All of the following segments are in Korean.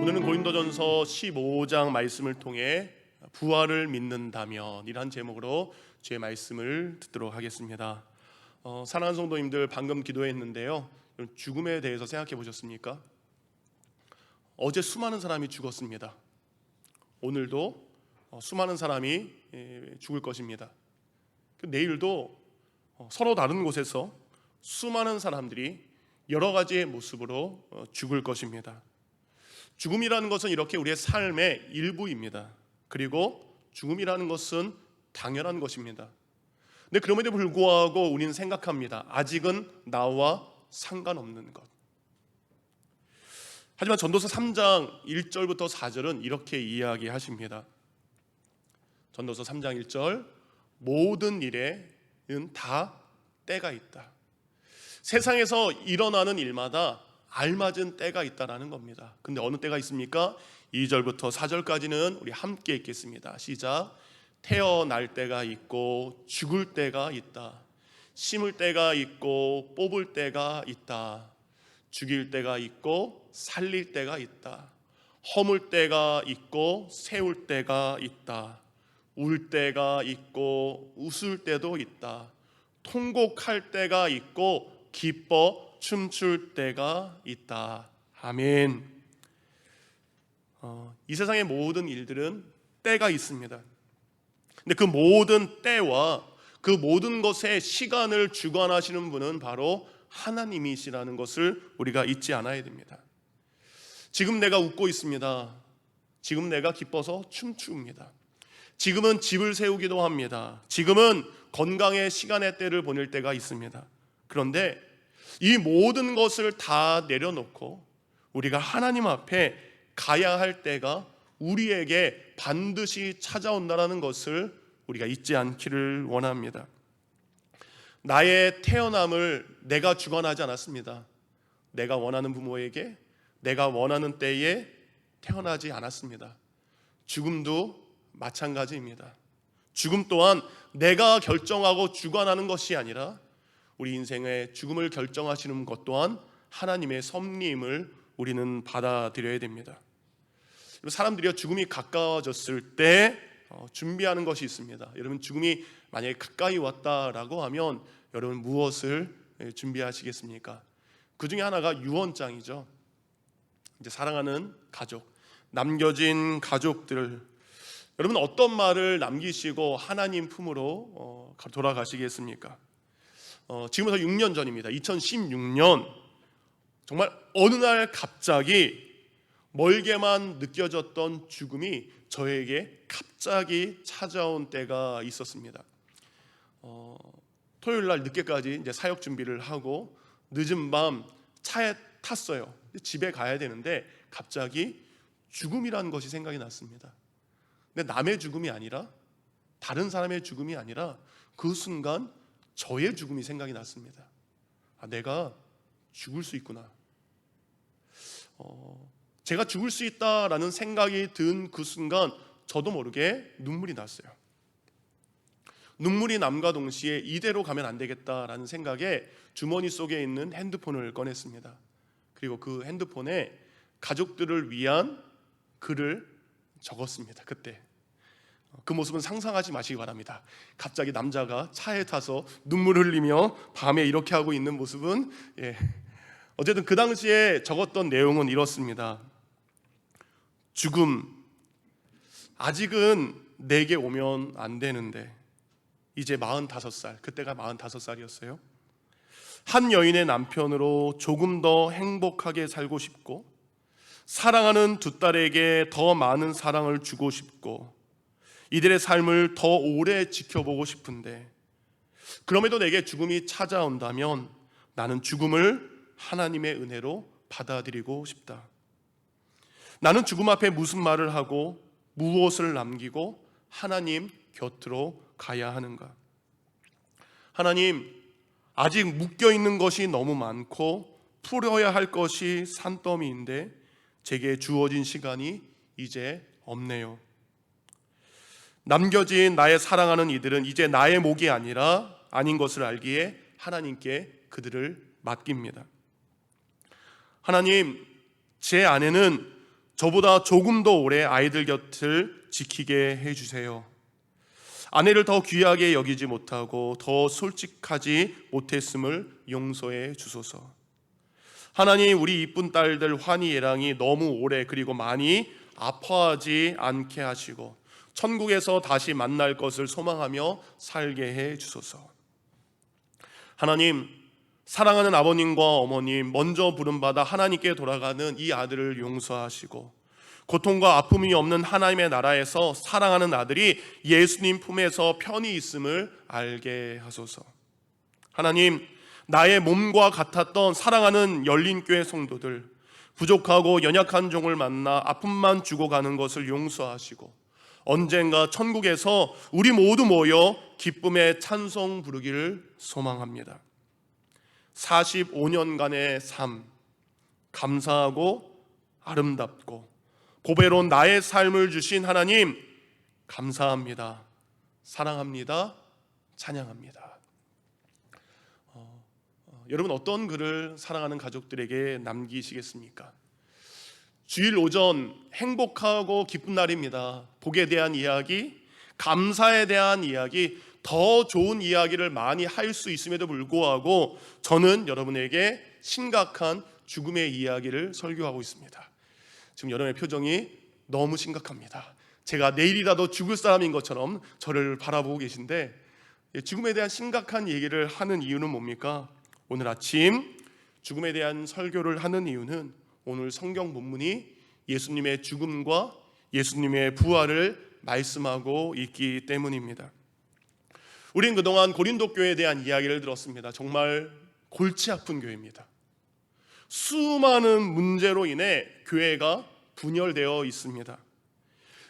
오늘은 고린도전서 15장 말씀을 통해 부활을 믿는다면 이란 제목으로 주의 말씀을 듣도록 하겠습니다. 사랑하는 성도님들, 방금 기도했는데요, 죽음에 대해서 생각해 보셨습니까? 어제 수많은 사람이 죽었습니다. 오늘도 수많은 사람이 죽을 것입니다. 내일도 서로 다른 곳에서 수많은 사람들이 여러 가지의 모습으로 죽을 것입니다. 죽음이라는 것은 이렇게 우리의 삶의 일부입니다. 그리고 죽음이라는 것은 당연한 것입니다. 근데 그럼에도 불구하고 우리는 생각합니다. 아직은 나와 상관없는 것. 하지만 전도서 3장 1절부터 4절은 이렇게 이야기하십니다. 전도서 3장 1절, 모든 일에는 다 때가 있다. 세상에서 일어나는 일마다 알맞은 때가 있다라는 겁니다. 근데 어느 때가 있습니까? 2절부터 4절까지는 우리 함께 읽겠습니다. 시작. 태어날 때가 있고 죽을 때가 있다. 심을 때가 있고 뽑을 때가 있다. 죽일 때가 있고 살릴 때가 있다. 허물 때가 있고 세울 때가 있다. 울 때가 있고 웃을 때도 있다. 통곡할 때가 있고 기뻐 춤출 때가 있다. 아멘. 이 세상의 모든 일들은 때가 있습니다. 근데 그 모든 때와 그 모든 것에 시간을 주관하시는 분은 바로 하나님이시라는 것을 우리가 잊지 않아야 됩니다. 지금 내가 웃고 있습니다. 지금 내가 기뻐서 춤춥니다. 지금은 집을 세우기도 합니다. 지금은 건강의 시간의 때를 보낼 때가 있습니다. 그런데 이 모든 것을 다 내려놓고 우리가 하나님 앞에 가야 할 때가 우리에게 반드시 찾아온다는 것을 우리가 잊지 않기를 원합니다. 나의 태어남을 내가 주관하지 않았습니다. 내가 원하는 부모에게 내가 원하는 때에 태어나지 않았습니다. 죽음도 마찬가지입니다. 죽음 또한 내가 결정하고 주관하는 것이 아니라 우리 인생의 죽음을 결정하시는 것 또한 하나님의 섭리임을 우리는 받아들여야 됩니다. 사람들이 죽음이 가까워졌을 때 준비하는 것이 있습니다. 여러분, 죽음이 만약에 가까이 왔다라고 하면 여러분 무엇을 준비하시겠습니까? 그 중에 하나가 유언장이죠. 이제 사랑하는 가족, 남겨진 가족들, 여러분 어떤 말을 남기시고 하나님 품으로 돌아가시겠습니까? 지금부터 6년 전입니다. 2016년 정말 어느 날 갑자기 멀게만 느껴졌던 죽음이 저에게 갑자기 찾아온 때가 있었습니다. 토요일 날 늦게까지 이제 사역 준비를 하고 늦은 밤 차에 탔어요. 집에 가야 되는데 갑자기 죽음이라는 것이 생각이 났습니다. 근데 남의 죽음이 아니라 다른 사람의 죽음이 아니라 그 순간 저의 죽음이 생각이 났습니다. 내가 죽을 수 있구나. 제가 죽을 수 있다라는 생각이 든 그 순간 저도 모르게 눈물이 났어요. 눈물이 남과 동시에 이대로 가면 안 되겠다라는 생각에 주머니 속에 있는 핸드폰을 꺼냈습니다. 그리고 그 핸드폰에 가족들을 위한 글을 적었습니다. 그때 그 모습은 상상하지 마시기 바랍니다. 갑자기 남자가 차에 타서 눈물 흘리며 밤에 이렇게 하고 있는 모습은 어쨌든 그 당시에 적었던 내용은 이렇습니다. 죽음, 아직은 내게 오면 안 되는데 이제 45살, 그때가 45살이었어요. 한 여인의 남편으로 조금 더 행복하게 살고 싶고 사랑하는 두 딸에게 더 많은 사랑을 주고 싶고 이들의 삶을 더 오래 지켜보고 싶은데 그럼에도 내게 죽음이 찾아온다면 나는 죽음을 하나님의 은혜로 받아들이고 싶다. 나는 죽음 앞에 무슨 말을 하고 무엇을 남기고 하나님 곁으로 가야 하는가? 하나님, 아직 묶여있는 것이 너무 많고 풀어야 할 것이 산더미인데 제게 주어진 시간이 이제 없네요. 남겨진 나의 사랑하는 이들은 이제 나의 몫이 아니라 아닌 것을 알기에 하나님께 그들을 맡깁니다. 하나님, 제 아내는 저보다 조금 더 오래 아이들 곁을 지키게 해주세요. 아내를 더 귀하게 여기지 못하고 더 솔직하지 못했음을 용서해 주소서. 하나님, 우리 이쁜 딸들 환희 예랑이 너무 오래 그리고 많이 아파하지 않게 하시고 천국에서 다시 만날 것을 소망하며 살게 해 주소서. 하나님, 사랑하는 아버님과 어머님, 먼저 부름받아 하나님께 돌아가는 이 아들을 용서하시고 고통과 아픔이 없는 하나님의 나라에서 사랑하는 아들이 예수님 품에서 편히 있음을 알게 하소서. 하나님, 나의 몸과 같았던 사랑하는 열린교회 성도들, 부족하고 연약한 종을 만나 아픔만 주고 가는 것을 용서하시고 언젠가 천국에서 우리 모두 모여 기쁨의 찬송 부르기를 소망합니다. 45년간의 삶, 감사하고 아름답고 보배로운 나의 삶을 주신 하나님, 감사합니다. 사랑합니다. 찬양합니다. 여러분, 어떤 글을 사랑하는 가족들에게 남기시겠습니까? 주일 오전 행복하고 기쁜 날입니다. 복에 대한 이야기, 감사에 대한 이야기, 더 좋은 이야기를 많이 할 수 있음에도 불구하고 저는 여러분에게 심각한 죽음의 이야기를 설교하고 있습니다. 지금 여러분의 표정이 너무 심각합니다. 제가 내일이라도 죽을 사람인 것처럼 저를 바라보고 계신데, 죽음에 대한 심각한 얘기를 하는 이유는 뭡니까? 오늘 아침 죽음에 대한 설교를 하는 이유는 오늘 성경 본문이 예수님의 죽음과 예수님의 부활을 말씀하고 있기 때문입니다. 우린 그동안 고린도 교회에 대한 이야기를 들었습니다. 정말 골치 아픈 교회입니다. 수많은 문제로 인해 교회가 분열되어 있습니다.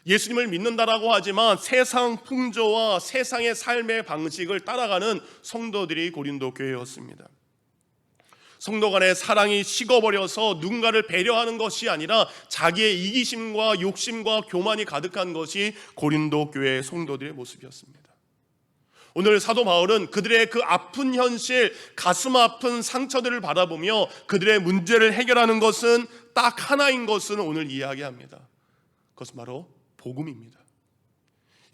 예수님을 믿는다라고 하지만 세상 풍조와 세상의 삶의 방식을 따라가는 성도들이 고린도 교회였습니다. 성도 간의 사랑이 식어버려서 누군가를 배려하는 것이 아니라 자기의 이기심과 욕심과 교만이 가득한 것이 고린도 교회 성도들의 모습이었습니다. 오늘 사도 바울은 그들의 그 아픈 현실, 가슴 아픈 상처들을 바라보며 그들의 문제를 해결하는 것은 딱 하나인 것을 오늘 이야기합니다. 그것은 바로 복음입니다.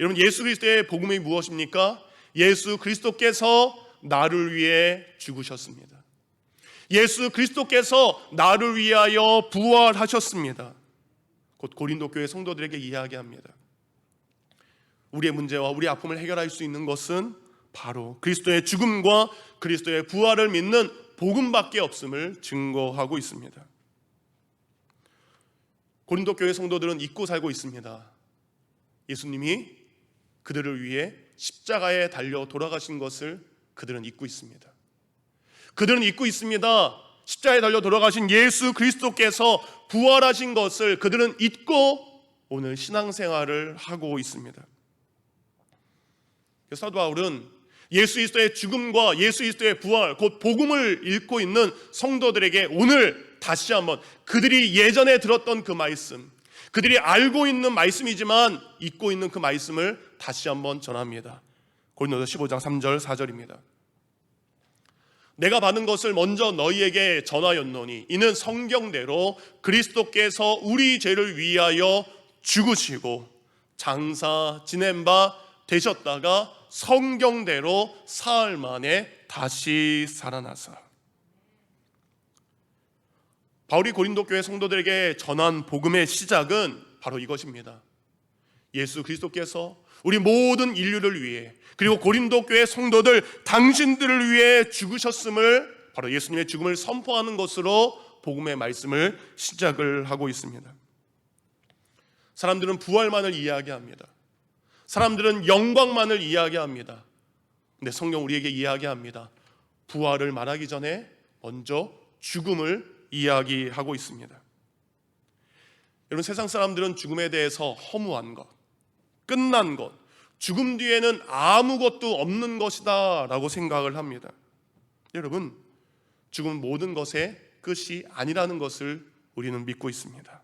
여러분, 예수 그리스도의 복음이 무엇입니까? 예수 그리스도께서 나를 위해 죽으셨습니다. 예수 그리스도께서 나를 위하여 부활하셨습니다. 곧 고린도 교회 성도들에게 이야기합니다. 우리의 문제와 우리의 아픔을 해결할 수 있는 것은 바로 그리스도의 죽음과 그리스도의 부활을 믿는 복음밖에 없음을 증거하고 있습니다. 고린도 교회 성도들은 잊고 살고 있습니다. 예수님이 그들을 위해 십자가에 달려 돌아가신 것을 그들은 잊고 있습니다. 그들은 잊고 있습니다. 십자가에 달려 돌아가신 예수 그리스도께서 부활하신 것을 그들은 잊고 오늘 신앙생활을 하고 있습니다. 사도 바울은 예수 그리스도의 죽음과 예수 그리스도의 부활, 곧 복음을 읽고 있는 성도들에게 오늘 다시 한번 그들이 예전에 들었던 그 말씀, 그들이 알고 있는 말씀이지만 잊고 있는 그 말씀을 다시 한번 전합니다. 고린도서 15장 3절 4절입니다. 내가 받은 것을 먼저 너희에게 전하였노니 이는 성경대로 그리스도께서 우리 죄를 위하여 죽으시고 장사 지낸 바 되셨다가 성경대로 사흘 만에 다시 살아나사. 바울이 고린도 교회 성도들에게 전한 복음의 시작은 바로 이것입니다. 예수 그리스도께서 우리 모든 인류를 위해, 그리고 고린도 교회 성도들 당신들을 위해 죽으셨음을, 바로 예수님의 죽음을 선포하는 것으로 복음의 말씀을 시작을 하고 있습니다. 사람들은 부활만을 이야기합니다. 사람들은 영광만을 이야기합니다. 근데 성경 우리에게 이야기합니다. 부활을 말하기 전에 먼저 죽음을 이야기하고 있습니다. 여러분, 세상 사람들은 죽음에 대해서 허무한 것, 끝난 것, 죽음 뒤에는 아무것도 없는 것이다 라고 생각을 합니다. 여러분, 죽음은 모든 것의 끝이 아니라는 것을 우리는 믿고 있습니다.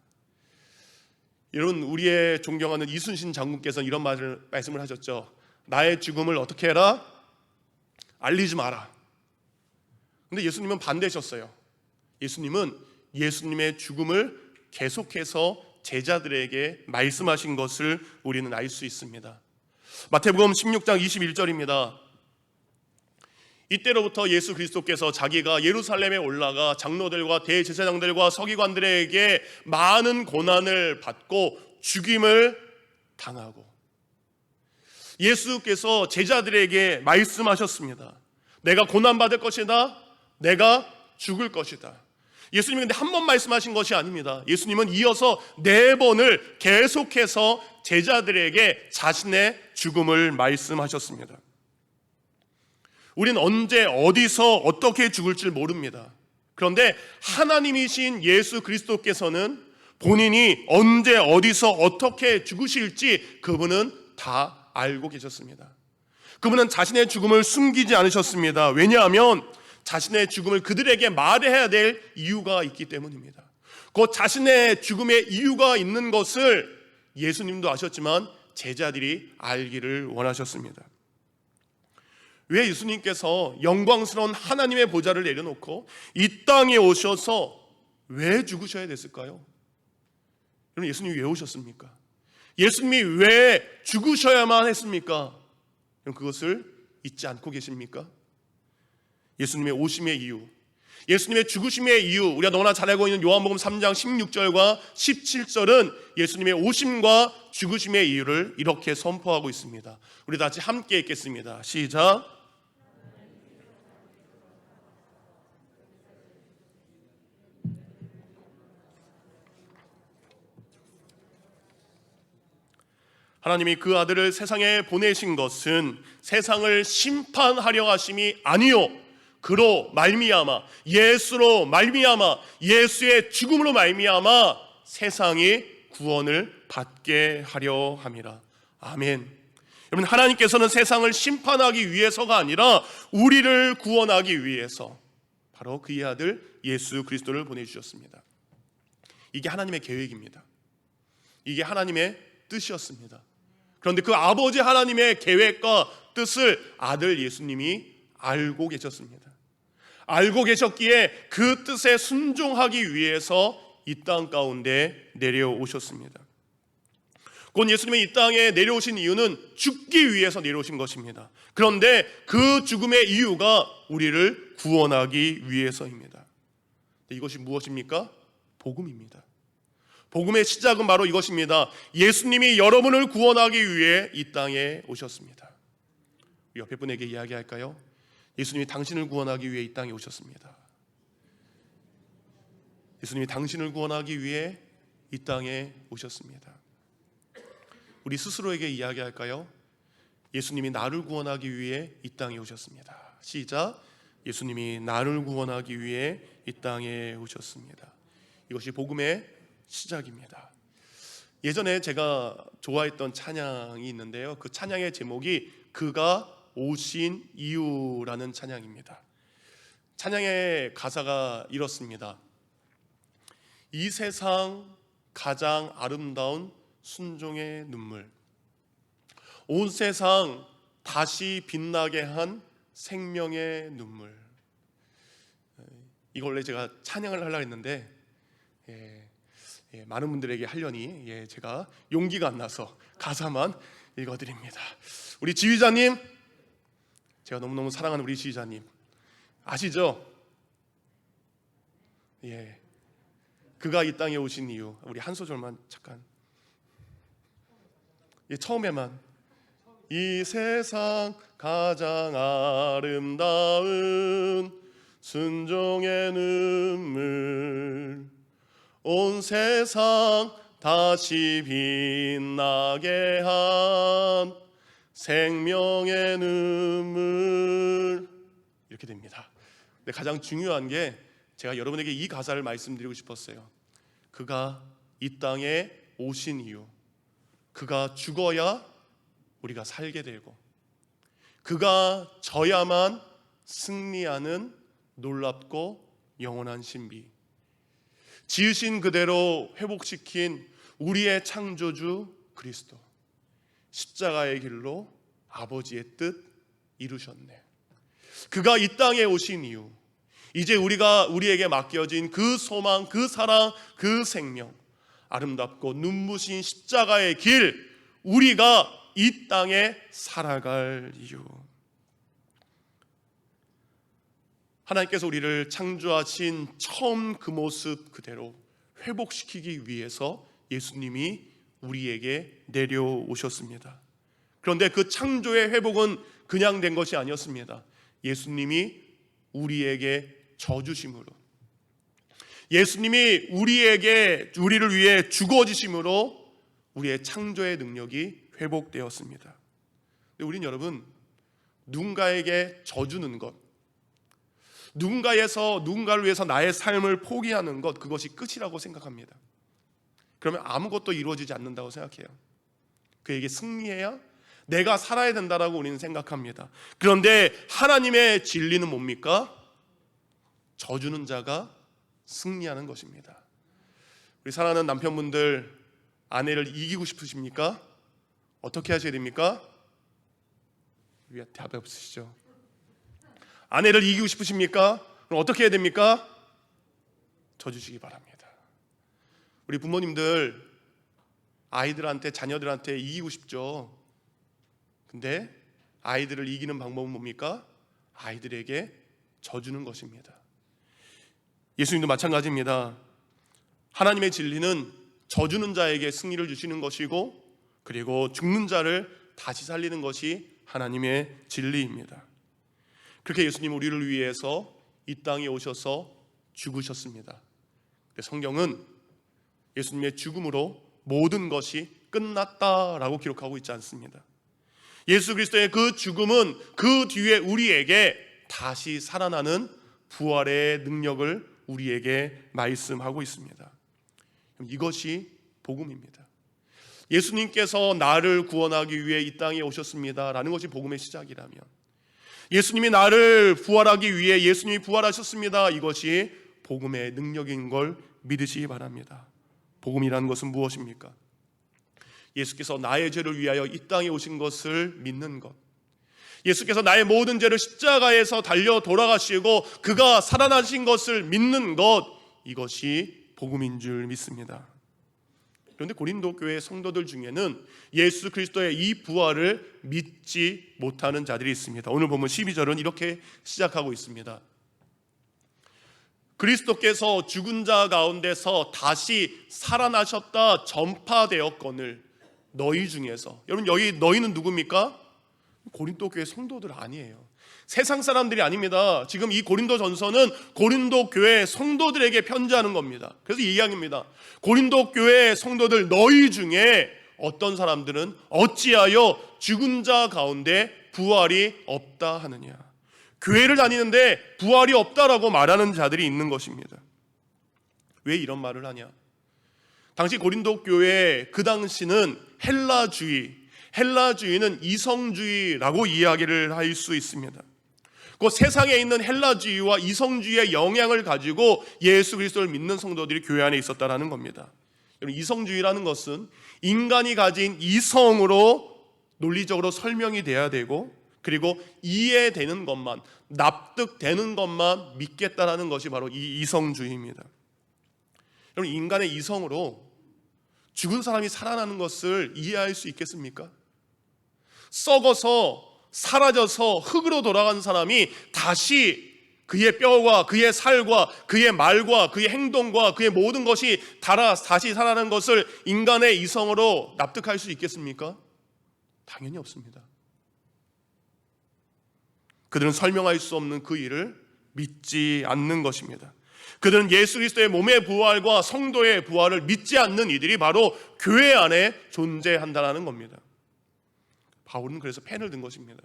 여러분, 우리의 존경하는 이순신 장군께서는 이런 말씀을 하셨죠. 나의 죽음을 어떻게 해라? 알리지 마라. 근데 예수님은 반대셨어요. 예수님은 예수님의 죽음을 계속해서 제자들에게 말씀하신 것을 우리는 알 수 있습니다. 마태복음 16장 21절입니다. 이때로부터 예수 그리스도께서 자기가 예루살렘에 올라가 장로들과 대제사장들과 서기관들에게 많은 고난을 받고 죽임을 당하고, 예수께서 제자들에게 말씀하셨습니다. 내가 고난받을 것이다, 내가 죽을 것이다. 예수님이 근데 한 번 말씀하신 것이 아닙니다. 예수님은 이어서 4번을 계속해서 제자들에게 자신의 죽음을 말씀하셨습니다. 우린 언제 어디서 어떻게 죽을지 모릅니다. 그런데 하나님이신 예수 그리스도께서는 본인이 언제 어디서 어떻게 죽으실지 그분은 다 알고 계셨습니다. 그분은 자신의 죽음을 숨기지 않으셨습니다. 왜냐하면 자신의 죽음을 그들에게 말해야 될 이유가 있기 때문입니다. 그 자신의 죽음의 이유가 있는 것을 예수님도 아셨지만 제자들이 알기를 원하셨습니다. 왜 예수님께서 영광스러운 하나님의 보좌를 내려놓고 이 땅에 오셔서 왜 죽으셔야 됐을까요? 여러분, 예수님이 왜 오셨습니까? 예수님이 왜 죽으셔야만 했습니까? 여러분, 그것을 잊지 않고 계십니까? 예수님의 오심의 이유, 예수님의 죽으심의 이유, 우리가 너무나 잘 알고 있는 요한복음 3장 16절과 17절은 예수님의 오심과 죽으심의 이유를 이렇게 선포하고 있습니다. 우리 다 같이 함께 읽겠습니다. 시작. 하나님이 그 아들을 세상에 보내신 것은 세상을 심판하려 하심이 아니요, 그로 말미암아, 예수로 말미암아, 예수의 죽음으로 말미암아 세상이 구원을 받게 하려 함이라. 아멘. 여러분, 하나님께서는 세상을 심판하기 위해서가 아니라 우리를 구원하기 위해서 바로 그의 아들 예수 그리스도를 보내주셨습니다. 이게 하나님의 계획입니다. 이게 하나님의 뜻이었습니다. 그런데 그 아버지 하나님의 계획과 뜻을 아들 예수님이 알고 계셨습니다. 알고 계셨기에 그 뜻에 순종하기 위해서 이 땅 가운데 내려오셨습니다. 곧 예수님이 이 땅에 내려오신 이유는 죽기 위해서 내려오신 것입니다. 그런데 그 죽음의 이유가 우리를 구원하기 위해서입니다. 이것이 무엇입니까? 복음입니다. 복음의 시작은 바로 이것입니다. 예수님이 여러분을 구원하기 위해 이 땅에 오셨습니다. 옆에 분에게 이야기할까요? 예수님이 당신을 구원하기 위해 이 땅에 오셨습니다. 예수님이 당신을 구원하기 위해 이 땅에 오셨습니다. 우리 스스로에게 이야기할까요? 예수님이 나를 구원하기 위해 이 땅에 오셨습니다. 시작. 예수님이 나를 구원하기 위해 이 땅에 오셨습니다. 이것이 복음의 시작입니다. 예전에 제가 좋아했던 찬양이 있는데요, 그 찬양의 제목이 그가 오신 이유라는 찬양입니다. 찬양의 가사가 이렇습니다. 이 세상 가장 아름다운 순종의 눈물, 온 세상 다시 빛나게 한 생명의 눈물. 이걸 원래 제가 찬양을 하려고 했는데 많은 분들에게 하려니 제가 용기가 안 나서 가사만 읽어드립니다. 우리 지휘자님, 제가 너무너무 사랑하는 우리 지휘자님 아시죠? 그가 이 땅에 오신 이유, 우리 한 소절만 잠깐. 처음에만 이 세상 가장 아름다운 순종의 눈물, 온 세상 다시 빛나게 한 생명의 눈물, 이렇게 됩니다. 근데 가장 중요한 게 제가 여러분에게 이 가사를 말씀드리고 싶었어요. 그가 이 땅에 오신 이유, 그가 죽어야 우리가 살게 되고, 그가 져야만 승리하는 놀랍고 영원한 신비, 지으신 그대로 회복시킨 우리의 창조주 그리스도, 십자가의 길로 아버지의 뜻 이루셨네. 그가 이 땅에 오신 이유, 이제 우리에게 맡겨진 그 소망, 그 사랑, 그 생명, 아름답고 눈부신 십자가의 길, 우리가 이 땅에 살아갈 이유. 하나님께서 우리를 창조하신 처음 그 모습 그대로 회복시키기 위해서 예수님이 우리에게 내려오셨습니다. 그런데 그 창조의 회복은 그냥 된 것이 아니었습니다. 예수님이 우리에게 져주심으로, 예수님이 우리를 위해 죽어지심으로 우리의 창조의 능력이 회복되었습니다. 근데 우린 여러분, 누군가에게 져주는 것, 누군가를 위해서 나의 삶을 포기하는 것, 그것이 끝이라고 생각합니다. 그러면 아무것도 이루어지지 않는다고 생각해요. 그에게 승리해야 내가 살아야 된다라고 우리는 생각합니다. 그런데 하나님의 진리는 뭡니까? 져주는 자가 승리하는 것입니다. 우리 사랑하는 남편분들, 아내를 이기고 싶으십니까? 어떻게 하셔야 됩니까? 우리가 답이 없으시죠? 아내를 이기고 싶으십니까? 그럼 어떻게 해야 됩니까? 져주시기 바랍니다. 우리 부모님들 아이들한테, 자녀들한테 이기고 싶죠. 근데 아이들을 이기는 방법은 뭡니까? 아이들에게 져주는 것입니다. 예수님도 마찬가지입니다. 하나님의 진리는 져주는 자에게 승리를 주시는 것이고, 그리고 죽는 자를 다시 살리는 것이 하나님의 진리입니다. 그렇게 예수님은 우리를 위해서 이 땅에 오셔서 죽으셨습니다. 성경은 예수님의 죽음으로 모든 것이 끝났다라고 기록하고 있지 않습니다. 예수 그리스도의 그 죽음은 그 뒤에 우리에게 다시 살아나는 부활의 능력을 우리에게 말씀하고 있습니다. 이것이 복음입니다. 예수님께서 나를 구원하기 위해 이 땅에 오셨습니다 라는 것이 복음의 시작이라면, 예수님이 나를 부활하기 위해 예수님이 부활하셨습니다, 이것이 복음의 능력인 걸 믿으시기 바랍니다. 복음이라는 것은 무엇입니까? 예수께서 나의 죄를 위하여 이 땅에 오신 것을 믿는 것, 예수께서 나의 모든 죄를 십자가에서 달려 돌아가시고 그가 살아나신 것을 믿는 것, 이것이 복음인 줄 믿습니다. 그런데 고린도 교회 성도들 중에는 예수 그리스도의 이 부활을 믿지 못하는 자들이 있습니다. 오늘 보면 12절은 이렇게 시작하고 있습니다. 그리스도께서 죽은 자 가운데서 다시 살아나셨다 전파되었거늘 너희 중에서, 여러분 여기 너희는 누굽니까? 고린도 교회 성도들 아니에요. 세상 사람들이 아닙니다. 지금 이 고린도 전서는 고린도 교회 성도들에게 편지하는 겁니다. 그래서 이 이야기입니다. 고린도 교회 성도들, 너희 중에 어떤 사람들은 어찌하여 죽은 자 가운데 부활이 없다 하느냐. 교회를 다니는데 부활이 없다라고 말하는 자들이 있는 것입니다. 왜 이런 말을 하냐? 당시 고린도 교회, 그 당시는 헬라주의는 이성주의라고 이야기를 할 수 있습니다. 그 세상에 있는 헬라주의와 이성주의의 영향을 가지고 예수 그리스도를 믿는 성도들이 교회 안에 있었다라는 겁니다. 이성주의라는 것은 인간이 가진 이성으로 논리적으로 설명이 돼야 되고, 그리고 이해되는 것만, 납득되는 것만 믿겠다라는 것이 바로 이 이성주의입니다. 여러분, 인간의 이성으로 죽은 사람이 살아나는 것을 이해할 수 있겠습니까? 썩어서 사라져서 흙으로 돌아간 사람이 다시 그의 뼈와 그의 살과 그의 말과 그의 행동과 그의 모든 것이 다시 살아나는 것을 인간의 이성으로 납득할 수 있겠습니까? 당연히 없습니다. 그들은 설명할 수 없는 그 일을 믿지 않는 것입니다. 그들은 예수 그리스도의 몸의 부활과 성도의 부활을 믿지 않는 이들이 바로 교회 안에 존재한다는 겁니다. 바울은 그래서 펜을 든 것입니다.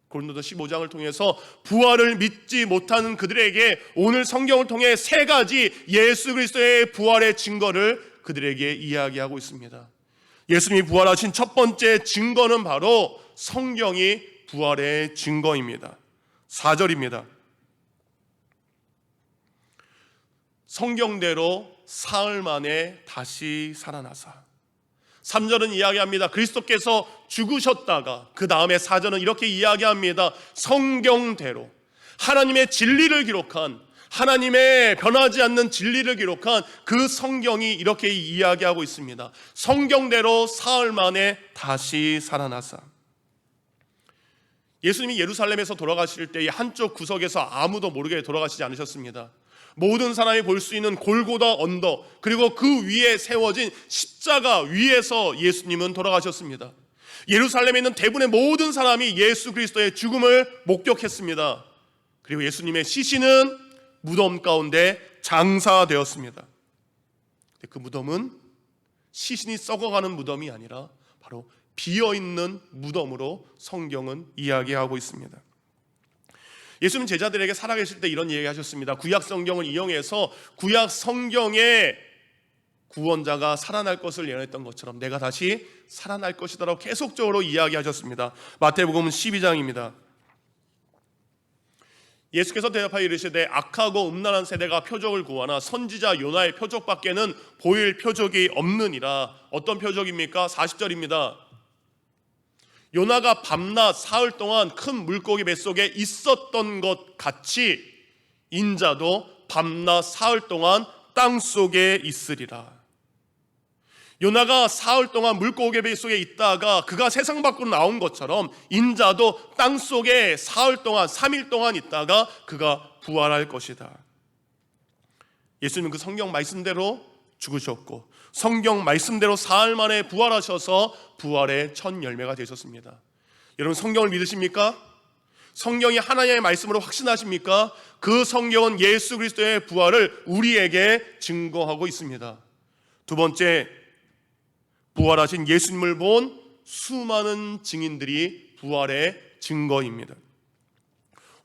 고린도서 15장을 통해서 부활을 믿지 못하는 그들에게 오늘 성경을 통해 세 가지 예수 그리스도의 부활의 증거를 그들에게 이야기하고 있습니다. 예수님이 부활하신 첫 번째 증거는 바로 성경이 부활의 증거입니다. 4절입니다. 성경대로 사흘 만에 다시 살아나사. 3절은 이야기합니다. 그리스도께서 죽으셨다가, 그 다음에 4절은 이렇게 이야기합니다. 성경대로 하나님의 진리를 기록한, 하나님의 변하지 않는 진리를 기록한 그 성경이 이렇게 이야기하고 있습니다. 성경대로 사흘 만에 다시 살아나사. 예수님이 예루살렘에서 돌아가실 때 한쪽 구석에서 아무도 모르게 돌아가시지 않으셨습니다. 모든 사람이 볼 수 있는 골고다 언덕, 그리고 그 위에 세워진 십자가 위에서 예수님은 돌아가셨습니다. 예루살렘에 있는 대부분의 모든 사람이 예수 그리스도의 죽음을 목격했습니다. 그리고 예수님의 시신은 무덤 가운데 장사되었습니다. 그 무덤은 시신이 썩어가는 무덤이 아니라 바로 비어있는 무덤으로 성경은 이야기하고 있습니다. 예수님 제자들에게 살아계실 때 이런 이야기하셨습니다. 구약 성경을 이용해서 구약 성경의 구원자가 살아날 것을 예언했던 것처럼 내가 다시 살아날 것이다라고 계속적으로 이야기하셨습니다. 마태복음 12장입니다. 예수께서 대답하여 이르시되 악하고 음란한 세대가 표적을 구하나 선지자 요나의 표적밖에는 보일 표적이 없느니라. 어떤 표적입니까? 40절입니다. 요나가 밤낮 사흘 동안 큰 물고기 뱃속에 있었던 것 같이 인자도 밤낮 사흘 동안 땅속에 있으리라. 요나가 사흘 동안 물고기 뱃속에 있다가 그가 세상 밖으로 나온 것처럼 인자도 땅속에 사흘 동안 3일 동안 있다가 그가 부활할 것이다. 예수님은 그 성경 말씀대로 죽으셨고 성경 말씀대로 사흘 만에 부활하셔서 부활의 첫 열매가 되셨습니다. 여러분 성경을 믿으십니까? 성경이 하나님의 말씀으로 확신하십니까? 그 성경은 예수 그리스도의 부활을 우리에게 증거하고 있습니다. 두 번째, 부활하신 예수님을 본 수많은 증인들이 부활의 증거입니다.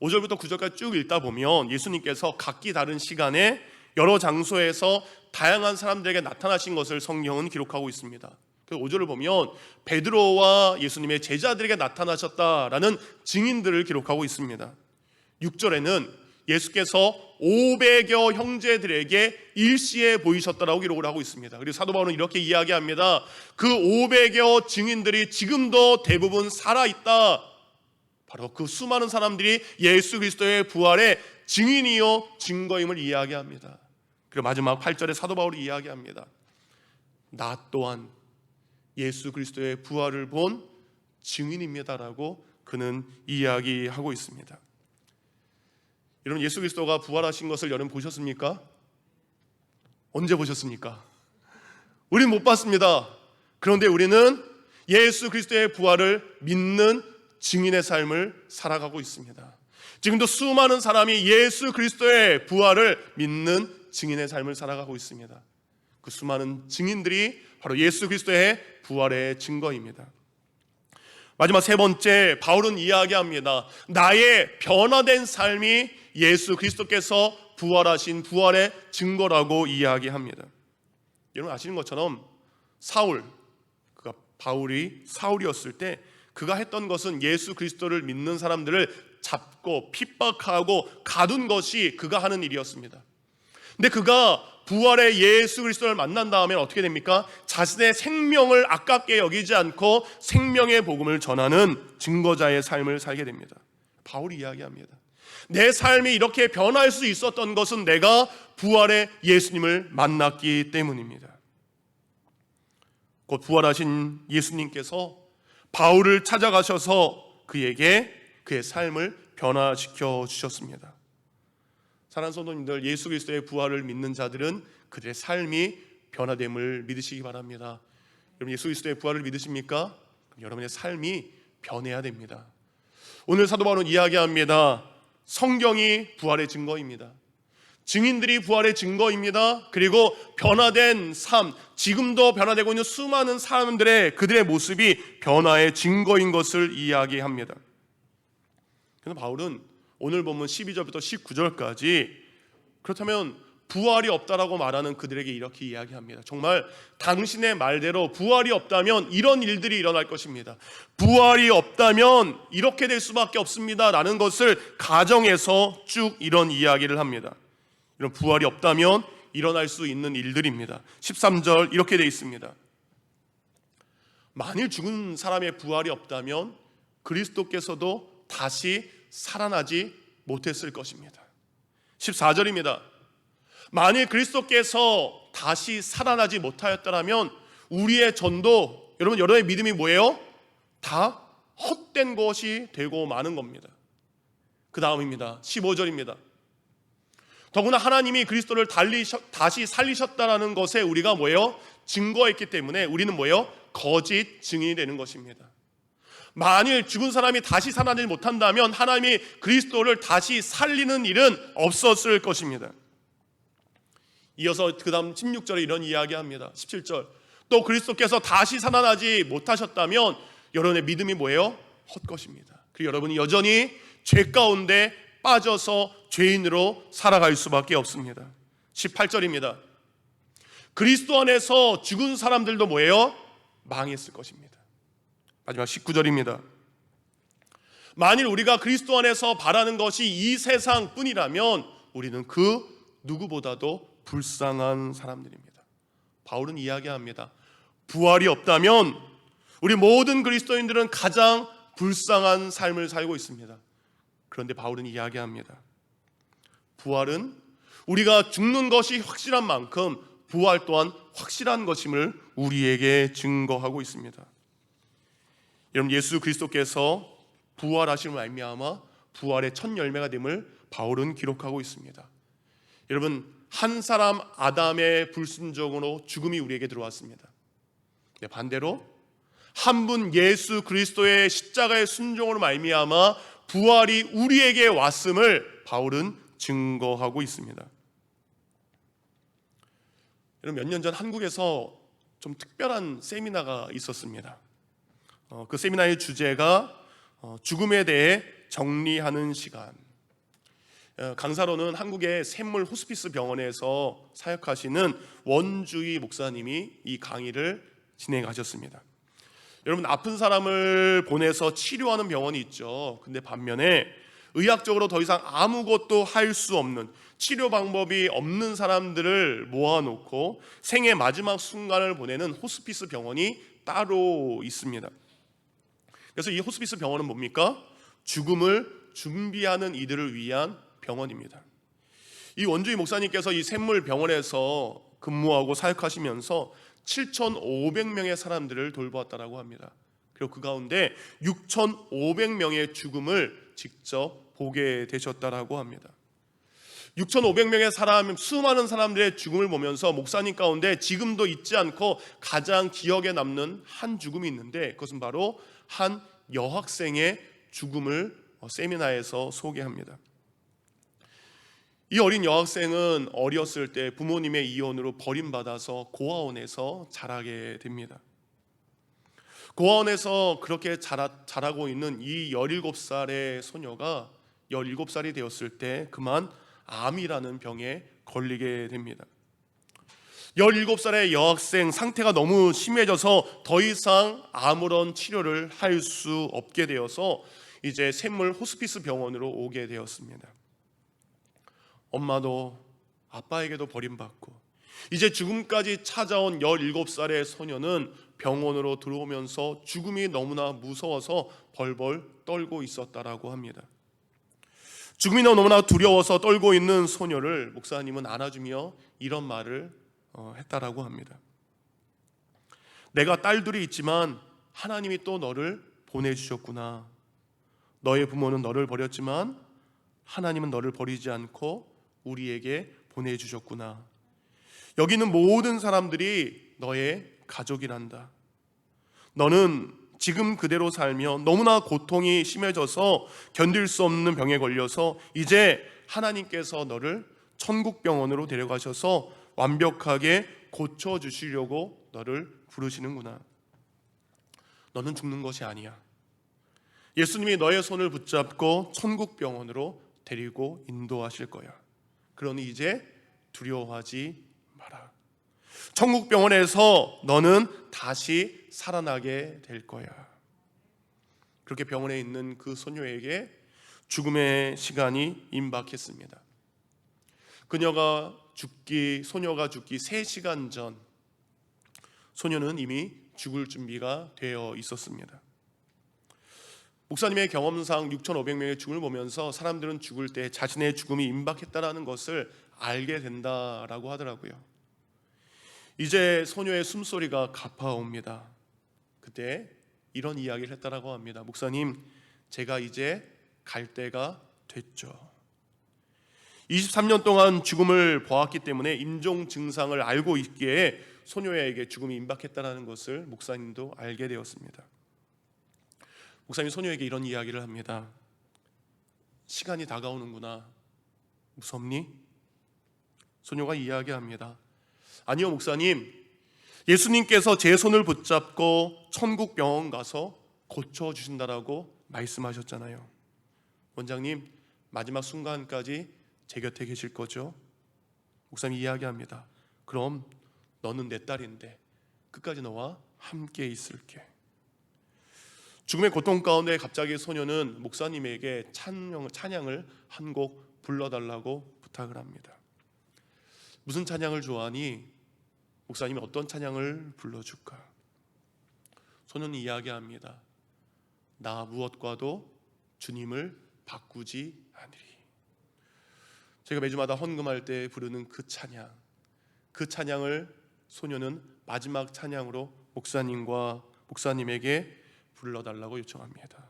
5절부터 9절까지 쭉 읽다 보면 예수님께서 각기 다른 시간에 여러 장소에서 다양한 사람들에게 나타나신 것을 성경은 기록하고 있습니다. 5절을 보면 베드로와 예수님의 제자들에게 나타나셨다라는 증인들을 기록하고 있습니다. 6절에는 예수께서 500여 형제들에게 일시에 보이셨다라고 기록을 하고 있습니다. 그리고 사도 바울은 이렇게 이야기합니다. 그 500여 증인들이 지금도 대부분 살아있다. 바로 그 수많은 사람들이 예수 그리스도의 부활의 증인이요 증거임을 이야기합니다. 그리고 마지막 8절에 사도 바울이 이야기합니다. 나 또한 예수 그리스도의 부활을 본 증인입니다라고 그는 이야기하고 있습니다. 여러분 예수 그리스도가 부활하신 것을 여러분 보셨습니까? 언제 보셨습니까? 우리는 못 봤습니다. 그런데 우리는 예수 그리스도의 부활을 믿는 증인의 삶을 살아가고 있습니다. 지금도 수많은 사람이 예수 그리스도의 부활을 믿는 증인의 삶을 살아가고 있습니다. 그 수많은 증인들이 바로 예수 그리스도의 부활의 증거입니다. 마지막 세 번째, 바울은 이야기합니다. 나의 변화된 삶이 예수 그리스도께서 부활하신 부활의 증거라고 이야기합니다. 여러분 아시는 것처럼 사울, 그가 바울이 사울이었을 때 그가 했던 것은 예수 그리스도를 믿는 사람들을 잡고 핍박하고 가둔 것이 그가 하는 일이었습니다. 근데 그가 부활의 예수 그리스도를 만난 다음에 어떻게 됩니까? 자신의 생명을 아깝게 여기지 않고 생명의 복음을 전하는 증거자의 삶을 살게 됩니다. 바울이 이야기합니다. 내 삶이 이렇게 변할 수 있었던 것은 내가 부활의 예수님을 만났기 때문입니다. 곧 부활하신 예수님께서 바울을 찾아가셔서 그에게 그의 삶을 변화시켜 주셨습니다. 사랑하는 성도님들, 예수 그리스도의 부활을 믿는 자들은 그들의 삶이 변화됨을 믿으시기 바랍니다. 여러분 예수 그리스도의 부활을 믿으십니까? 여러분의 삶이 변해야 됩니다. 오늘 사도 바울은 이야기합니다. 성경이 부활의 증거입니다. 증인들이 부활의 증거입니다. 그리고 변화된 삶, 지금도 변화되고 있는 수많은 사람들의 그들의 모습이 변화의 증거인 것을 이야기합니다. 그래서 바울은 오늘 본문 12절부터 19절까지 그렇다면 부활이 없다라고 말하는 그들에게 이렇게 이야기합니다. 정말 당신의 말대로 부활이 없다면 이런 일들이 일어날 것입니다. 부활이 없다면 이렇게 될 수밖에 없습니다 라는 것을 가정에서 쭉 이런 이야기를 합니다. 이런 부활이 없다면 일어날 수 있는 일들입니다. 13절 이렇게 되어 있습니다. 만일 죽은 사람의 부활이 없다면 그리스도께서도 다시 살아나지 못했을 것입니다. 14절입니다. 만일 그리스도께서 다시 살아나지 못하였더라면 우리의 전도, 여러분의 믿음이 뭐예요? 다 헛된 것이 되고 마는 겁니다. 그 다음입니다. 15절입니다. 더구나 하나님이 그리스도를 다시 살리셨다라는 것에 우리가 뭐예요? 증거했기 때문에 우리는 뭐예요? 거짓 증인이 되는 것입니다. 만일 죽은 사람이 다시 살아나지 못한다면 하나님이 그리스도를 다시 살리는 일은 없었을 것입니다. 이어서 그 다음 16절에 이런 이야기합니다. 17절, 또 그리스도께서 다시 살아나지 못하셨다면 여러분의 믿음이 뭐예요? 헛것입니다. 그리고 여러분이 여전히 죄 가운데 빠져서 죄인으로 살아갈 수밖에 없습니다. 18절입니다. 그리스도 안에서 죽은 사람들도 뭐예요? 망했을 것입니다. 마지막 19절입니다. 만일 우리가 그리스도 안에서 바라는 것이 이 세상뿐이라면 우리는 그 누구보다도 불쌍한 사람들입니다. 바울은 이야기합니다. 부활이 없다면 우리 모든 그리스도인들은 가장 불쌍한 삶을 살고 있습니다. 그런데 바울은 이야기합니다. 부활은 우리가 죽는 것이 확실한 만큼 부활 또한 확실한 것임을 우리에게 증거하고 있습니다. 여러분, 예수 그리스도께서 부활하심을 말미암아 부활의 첫 열매가 됨을 바울은 기록하고 있습니다. 여러분, 한 사람 아담의 불순종으로 죽음이 우리에게 들어왔습니다. 반대로 한 분 예수 그리스도의 십자가의 순종으로 말미암아 부활이 우리에게 왔음을 바울은 증거하고 있습니다. 여러분, 몇 년 전 한국에서 좀 특별한 세미나가 있었습니다. 그 세미나의 주제가 죽음에 대해 정리하는 시간. 강사로는 한국의 샘물 호스피스 병원에서 사역하시는 원주희 목사님이 이 강의를 진행하셨습니다. 여러분, 아픈 사람을 보내서 치료하는 병원이 있죠. 근데 반면에 의학적으로 더 이상 아무것도 할 수 없는, 치료 방법이 없는 사람들을 모아놓고 생의 마지막 순간을 보내는 호스피스 병원이 따로 있습니다. 그래서 이 호스피스 병원은 뭡니까? 죽음을 준비하는 이들을 위한 병원입니다. 이 원주희 목사님께서 이 샘물 병원에서 근무하고 사역하시면서 7,500명의 사람들을 돌보았다고 합니다. 그리고 그 가운데 6,500명의 죽음을 직접 보게 되셨다고 합니다. 6,500명의 사람, 수많은 사람들의 죽음을 보면서 목사님 가운데 지금도 잊지 않고 가장 기억에 남는 한 죽음이 있는데, 그것은 바로 한 여학생의 죽음을 세미나에서 소개합니다. 이 어린 여학생은 어렸을 때 부모님의 이혼으로 버림받아서 고아원에서 자라게 됩니다. 고아원에서 그렇게 자라고 있는 이 17살의 소녀가 17살이 되었을 때 그만 암이라는 병에 걸리게 됩니다. 17살의 여학생, 상태가 너무 심해져서 더 이상 아무런 치료를 할 수 없게 되어서 이제 샘물 호스피스 병원으로 오게 되었습니다. 엄마도 아빠에게도 버림받고 이제 죽음까지 찾아온 17살의 소녀는 병원으로 들어오면서 죽음이 너무나 무서워서 벌벌 떨고 있었다라고 합니다. 죽음이 너무나 두려워서 떨고 있는 소녀를 목사님은 안아주며 이런 말을 했다라고 합니다. 내가 딸들이 있지만 하나님이 또 너를 보내주셨구나. 너의 부모는 너를 버렸지만 하나님은 너를 버리지 않고 우리에게 보내주셨구나. 여기 있는 모든 사람들이 너의 가족이란다. 너는 지금 그대로 살며 너무나 고통이 심해져서 견딜 수 없는 병에 걸려서 이제 하나님께서 너를 천국병원으로 데려가셔서 완벽하게 고쳐주시려고 너를 부르시는구나. 너는 죽는 것이 아니야. 예수님이 너의 손을 붙잡고 천국병원으로 데리고 인도하실 거야. 그러니 이제 두려워하지 마라. 천국병원에서 너는 다시 살아나게 될 거야. 그렇게 병원에 있는 그 소녀에게 죽음의 시간이 임박했습니다. 소녀가 죽기 3시간 전 소녀는 이미 죽을 준비가 되어 있었습니다. 목사님의 경험상 6,500명의 죽음을 보면서 사람들은 죽을 때 자신의 죽음이 임박했다라는 것을 알게 된다라고 하더라고요. 이제 소녀의 숨소리가 가파옵니다. 그때 이런 이야기를 했다라고 합니다. 목사님, 제가 이제 갈 때가 됐죠. 23년 동안 죽음을 보았기 때문에 임종 증상을 알고 있기에 소녀에게 죽음이 임박했다는 것을 목사님도 알게 되었습니다. 목사님이 소녀에게 이런 이야기를 합니다. 시간이 다가오는구나. 무섭니? 소녀가 이야기합니다. 아니요, 목사님. 예수님께서 제 손을 붙잡고 천국 병원 가서 고쳐주신다라고 말씀하셨잖아요. 원장님, 마지막 순간까지 제 곁에 계실 거죠? 목사님이 이야기합니다. 그럼 너는 내 딸인데 끝까지 너와 함께 있을게. 죽음의 고통 가운데 갑자기 소녀는 목사님에게 찬양을 한 곡 불러달라고 부탁을 합니다. 무슨 찬양을 좋아하니? 목사님이 어떤 찬양을 불러줄까? 소녀는 이야기합니다. 나 무엇과도 주님을 바꾸지 않으리. 제가 매주마다 헌금할 때 부르는 그 찬양을 소녀는 마지막 찬양으로 목사님에게 불러달라고 요청합니다.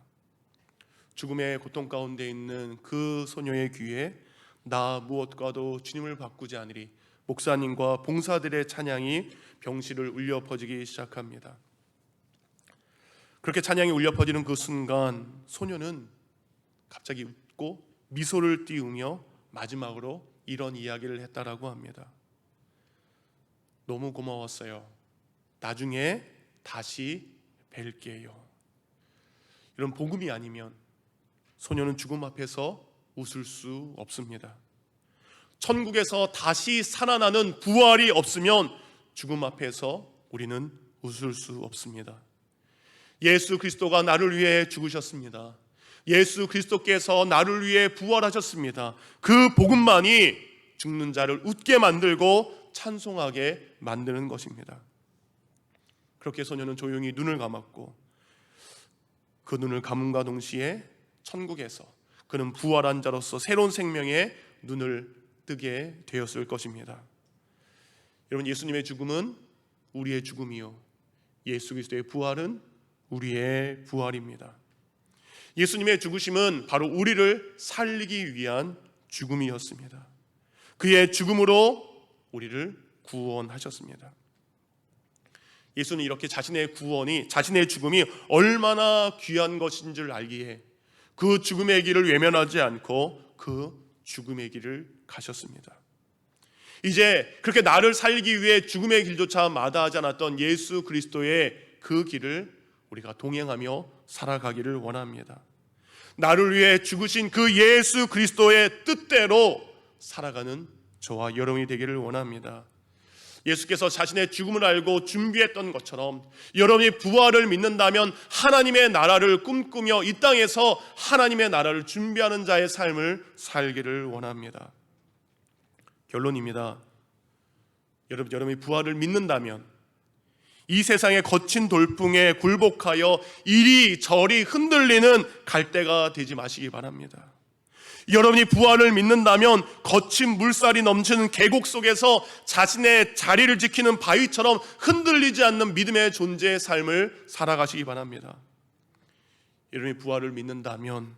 죽음의 고통 가운데 있는 그 소녀의 귀에 나 무엇과도 주님을 바꾸지 않으리, 목사님과 봉사들의 찬양이 병실을 울려 퍼지기 시작합니다. 그렇게 찬양이 울려 퍼지는 그 순간 소녀는 갑자기 웃고 미소를 띄우며 마지막으로 이런 이야기를 했다라고 합니다. 너무 고마웠어요. 나중에 다시 뵐게요. 이런 복음이 아니면 소녀는 죽음 앞에서 웃을 수 없습니다. 천국에서 다시 살아나는 부활이 없으면 죽음 앞에서 우리는 웃을 수 없습니다. 예수 그리스도가 나를 위해 죽으셨습니다. 예수 그리스도께서 나를 위해 부활하셨습니다. 그 복음만이 죽는 자를 웃게 만들고 찬송하게 만드는 것입니다. 그렇게 소녀는 조용히 눈을 감았고 그 눈을 감음과 동시에 천국에서 그는 부활한 자로서 새로운 생명의 눈을 뜨게 되었을 것입니다. 여러분, 예수님의 죽음은 우리의 죽음이요, 예수 그리스도의 부활은 우리의 부활입니다. 예수님의 죽으심은 바로 우리를 살리기 위한 죽음이었습니다. 그의 죽음으로 우리를 구원하셨습니다. 예수는 이렇게 자신의 죽음이 얼마나 귀한 것인 줄 알기에 그 죽음의 길을 외면하지 않고 그 죽음의 길을 가셨습니다. 이제 그렇게 나를 살리기 위해 죽음의 길조차 마다하지 않았던 예수 그리스도의 그 길을 우리가 동행하며 살아가기를 원합니다. 나를 위해 죽으신 그 예수 그리스도의 뜻대로 살아가는 저와 여러분이 되기를 원합니다. 예수께서 자신의 죽음을 알고 준비했던 것처럼 여러분이 부활을 믿는다면 하나님의 나라를 꿈꾸며 이 땅에서 하나님의 나라를 준비하는 자의 삶을 살기를 원합니다. 결론입니다. 여러분이 부활을 믿는다면 이 세상의 거친 돌풍에 굴복하여 이리저리 흔들리는 갈대가 되지 마시기 바랍니다. 여러분이 부활을 믿는다면 거친 물살이 넘치는 계곡 속에서 자신의 자리를 지키는 바위처럼 흔들리지 않는 믿음의 존재의 삶을 살아가시기 바랍니다. 여러분이 부활을 믿는다면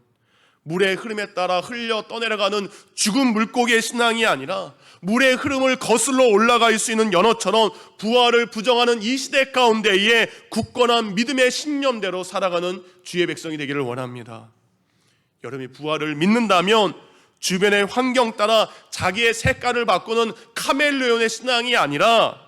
물의 흐름에 따라 흘려 떠내려가는 죽은 물고기의 신앙이 아니라 물의 흐름을 거슬러 올라갈 수 있는 연어처럼 부활을 부정하는 이 시대 가운데에 굳건한 믿음의 신념대로 살아가는 주의 백성이 되기를 원합니다. 여러분이 부활을 믿는다면 주변의 환경 따라 자기의 색깔을 바꾸는 카멜레온의 신앙이 아니라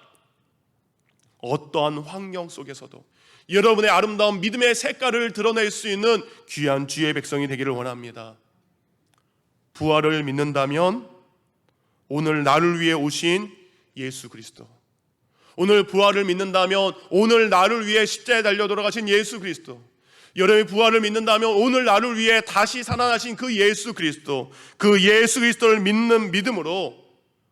어떠한 환경 속에서도 여러분의 아름다운 믿음의 색깔을 드러낼 수 있는 귀한 주의 백성이 되기를 원합니다. 부활을 믿는다면 오늘 나를 위해 오신 예수 그리스도, 오늘 부활을 믿는다면 오늘 나를 위해 십자가에 달려 돌아가신 예수 그리스도, 여러분이 부활을 믿는다면 오늘 나를 위해 다시 살아나신 그 예수 그리스도, 그 예수 그리스도를 믿는 믿음으로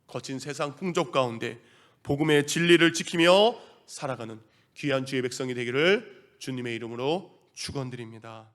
거친 세상 풍족 가운데 복음의 진리를 지키며 살아가는 귀한 주의 백성이 되기를 주님의 이름으로 축원드립니다.